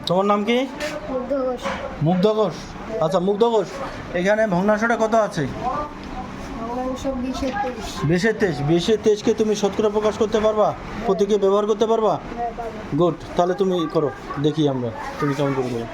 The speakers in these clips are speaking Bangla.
তোমার নাম কি? মুগ্ধ ঘোষ। মুগ্ধ ঘোষ। আচ্ছা মুগ্ধ ঘোষ, এখানে ভগ্নাংশটা কত আছে? ভগ্নাংশ 20-23। 20-23। 20-23কে তুমি শতকরা প্রকাশ করতে পারবা? প্রতীকে ব্যবহার করতে পারবা? হ্যাঁ, পারবো। গুড, তাহলে তুমি করো, দেখি আমরা তুমি কেমন করে দেবো।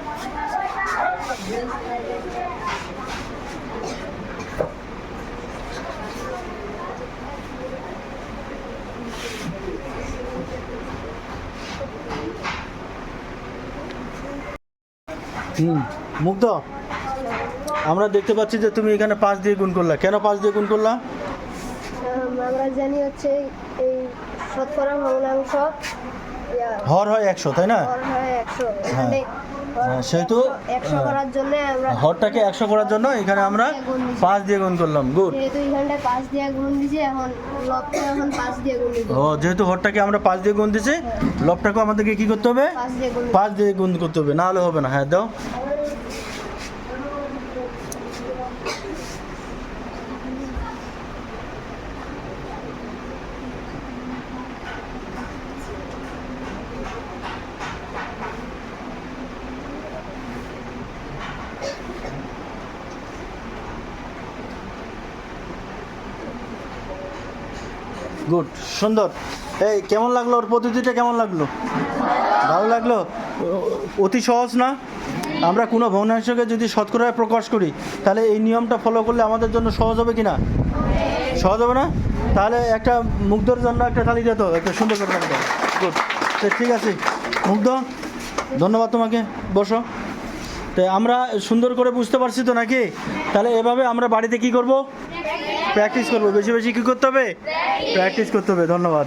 মুগ্ধ, আমরা দেখতে পাচ্ছি যে তুমি এখানে 5 দিয়ে গুণ করলা। কেন 5 দিয়ে গুণ করলা? আমরা জানি হচ্ছে এই শতকরা ভগ্নাংশ হর হয় 100, তাই না? হর হয় 100। হ্যাঁ। এখানে সেহেতু 100 করার জন্য আমরা হরটাকে 100 করার জন্য এখানে আমরা 5 দিয়ে গুণ করলাম। গুড। যেহেতু এখানটা 5 দিয়ে গুণ দিয়েছি, এখন লবটা এখন 5 দিয়ে গুণ দিব। ও, যেহেতু হরটাকে আমরা 5 দিয়ে গুণ দিছি, লবটাকে আমাদেরকে কি করতে হবে? 5 দিয়ে গুণ 5 দিয়ে গুণ করতে হবে, না হলে হবে না। হ্যাঁ, দাও। গুড, সুন্দর। এই কেমন লাগলো ওর পদ্ধতিটা? কেমন লাগলো? ভালো লাগলো? অতি সহজ না? আমরা কোনো ভগ্নাংশকে যদি শতকরায় প্রকাশ করি, তাহলে এই নিয়মটা ফলো করলে আমাদের জন্য সহজ হবে কি না? সহজ হবে না? তাহলে একটা মুগ্ধর জন্য একটা তালি দিত, একটা সুন্দর করে তালি দাও। গুড। তো ঠিক আছে মুগ্ধ, ধন্যবাদ তোমাকে। বসো। তো আমরা সুন্দর করে বুঝতে পারছি তো নাকি? তাহলে এভাবে আমরা বাড়িতে কি করব? প্র্যাকটিস করব। বেশি বেশি কী করতে হবে? প্র্যাকটিস করতে হবে। ধন্যবাদ।